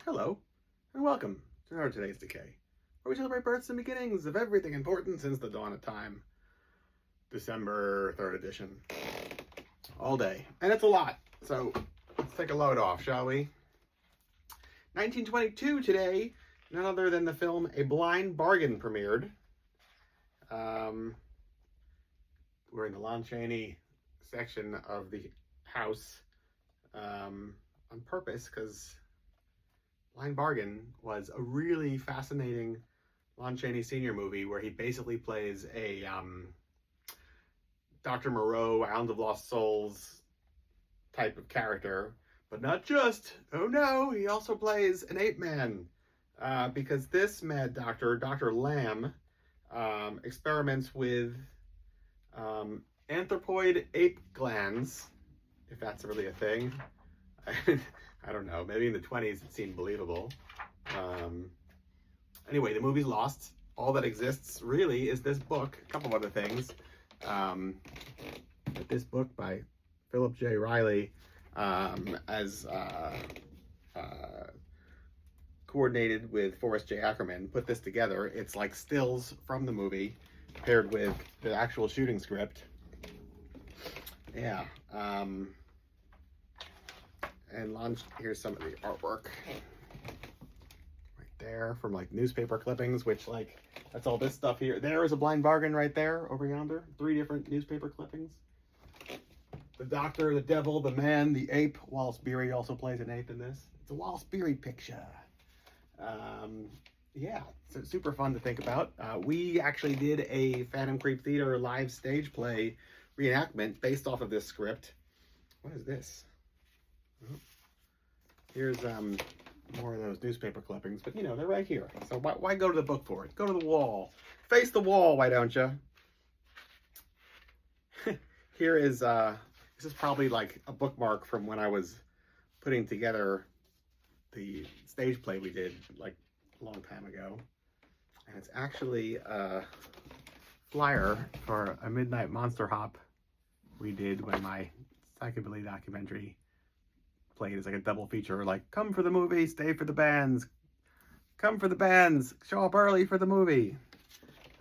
Hello, and welcome to our today's Decay, where we celebrate births and beginnings of everything important since the dawn of time. December 3rd edition. All day. And it's a lot, so let's take a load off, shall we? 1922 today, none other than the film A Blind Bargain premiered. We're in the Lon Chaney section of the house on purpose, because Blind Bargain was a really fascinating Lon Chaney Sr. movie where he basically plays a Dr. Moreau, Hound of Lost Souls type of character, but not just. Oh no, he also plays an ape man, because this mad doctor, Dr. Lamb, experiments with anthropoid ape glands, if that's really a thing. I don't know. Maybe in the 20s it seemed believable. Anyway, the movie's lost. All that exists really is this book, a couple of other things. But this book by Philip J. Riley, as coordinated with Forrest J. Ackerman, put this together. It's like stills from the movie paired with the actual shooting script. Yeah. And here's some of the artwork right there from like newspaper clippings, which like, that's all this stuff here. There is a Blind Bargain right there over yonder. 3 different newspaper clippings. The doctor, the devil, the man, the ape. Wallace Beery also plays an ape in this. It's a Wallace Beery picture. Yeah, so super fun to think about. We actually did a Phantom Creep Theater live stage play reenactment based off of this script. What is this? Here's more of those newspaper clippings, but you know, they're right here. So why go to the book for it? Go to the wall. Face the wall, why don't you? Here is, this is probably like a bookmark from when I was putting together the stage play we did like a long time ago. And it's actually a flyer for a Midnight Monster Hop we did when my psychobilly documentary played as like a double feature, like come for the movie, stay for the bands, come for the bands, show up early for the movie.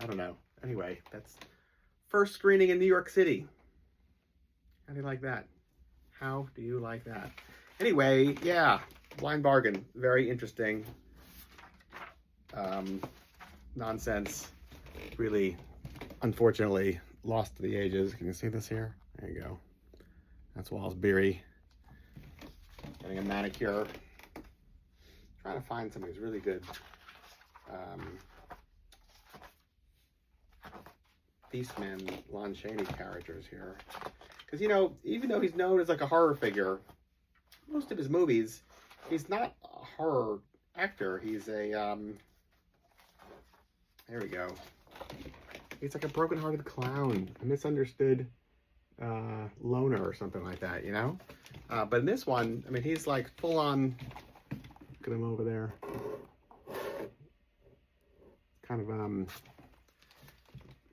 I don't know. Anyway, that's first screening in New York City. How do you like that? How do you like that? Anyway, yeah, Blind Bargain, very interesting. Nonsense, really, unfortunately, lost to the ages. Can you see this here? There you go. That's Wallace Beery getting a manicure. Trying to find somebody who's really good. Beastman, Lon Chaney characters here. Because, you know, even though he's known as like a horror figure, most of his movies, he's not a horror actor. He's a, there we go. He's like a broken-hearted clown, a misunderstood loner or something like that, you know? But in this one, I mean, he's like full on, look at him over there. Kind of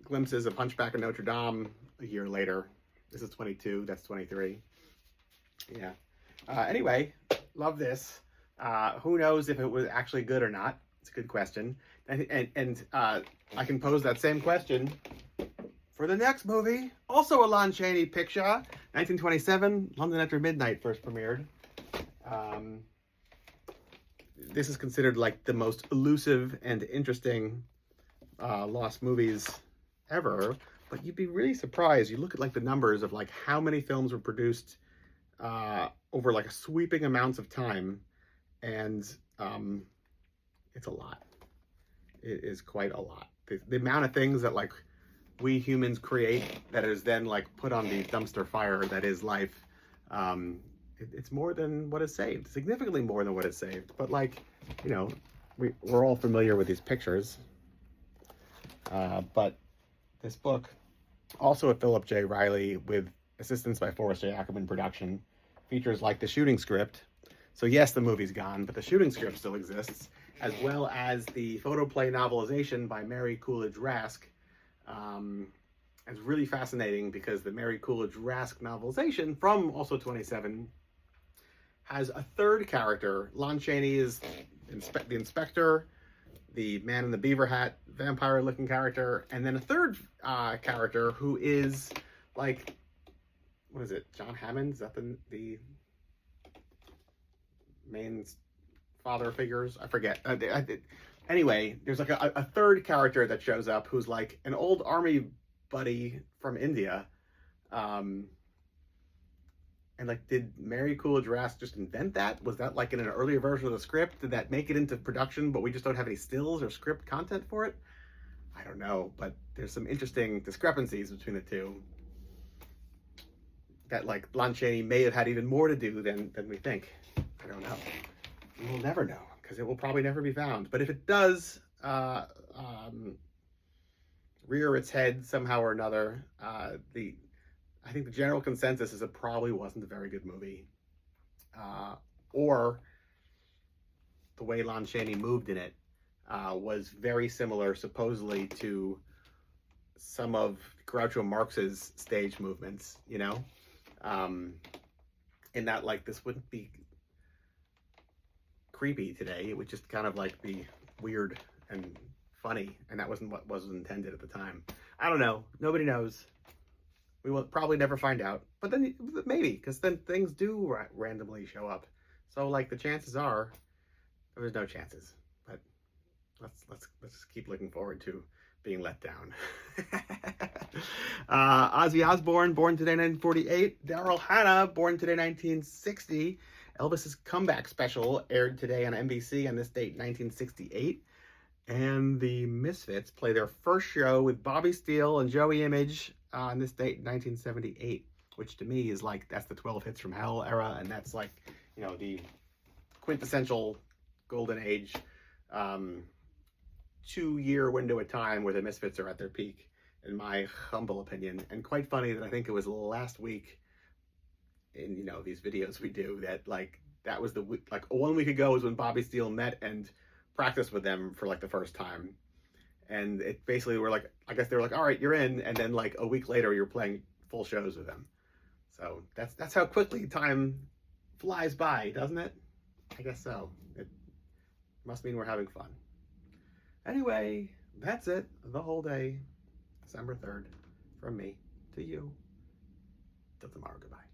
glimpses of Hunchback of Notre Dame a year later. This is 22, that's 23. Yeah. Anyway, love this. Who knows if it was actually good or not? It's a good question. And I can pose that same question for the next movie. Also a Lon Chaney picture. 1927, London After Midnight first premiered. This is considered like the most elusive and interesting lost movies ever. But you'd be really surprised. You look at like the numbers of like how many films were produced over like a sweeping amounts of time. And it's a lot. It is quite a lot. The amount of things that like we humans create that is then like put on the dumpster fire that is life, it's more than what is saved, significantly more than what is saved. But like, you know, we're all familiar with these pictures, but this book, also a Philip J. Riley with assistance by Forrest J. Ackerman production, features like the shooting script. So yes, the movie's gone, but the shooting script still exists, as well as the photoplay novelization by Mary Coolidge Rask. It's really fascinating because the Mary Coolidge Rask novelization from also 27 has a third character. Lon Chaney is the inspector, the man in the beaver hat, vampire-looking character, and then a third character who is like, what is it? John Hammond? Is that the main father figures? I forget. Anyway, there's like a third character that shows up who's like an old army buddy from India. And like, did Mary Coolidge Rask just invent that? Was that like in an earlier version of the script? Did that make it into production, but we just don't have any stills or script content for it? I don't know, but there's some interesting discrepancies between the two. That like Lon Chaney may have had even more to do than we think. I don't know. We'll never know, because it will probably never be found. But if it does rear its head somehow or another, I think the general consensus is it probably wasn't a very good movie. Or the way Lon Chaney moved in it was very similar, supposedly, to some of Groucho Marx's stage movements, you know? In that, like, this wouldn't be creepy today. It would just kind of, like, be weird and funny. And that wasn't what was intended at the time. I don't know. Nobody knows. We will probably never find out, but then maybe, because then things do randomly show up. So like the chances are, there's no chances. But let's keep looking forward to being let down. Ozzy Osbourne, born today 1948. Daryl Hannah, born today 1960. Elvis's comeback special aired today on NBC on this date 1968. And the Misfits play their first show with Bobby Steele and Joey Image on this date, 1978, which to me is like, that's the 12 Hits from Hell era, and that's like, you know, the quintessential golden age 2-year window of time where the Misfits are at their peak, in my humble opinion. And quite funny that I think it was last week in, you know, these videos we do, that like, that was like 1 week ago was when Bobby Steele met and practiced with them for like the first time. And it basically were like, I guess they were like, all right, you're in. And then like a week later, you're playing full shows with them. So that's how quickly time flies by, doesn't it? I guess so. It must mean we're having fun. Anyway, that's it. The whole day, December 3rd, from me to you. Till tomorrow, goodbye.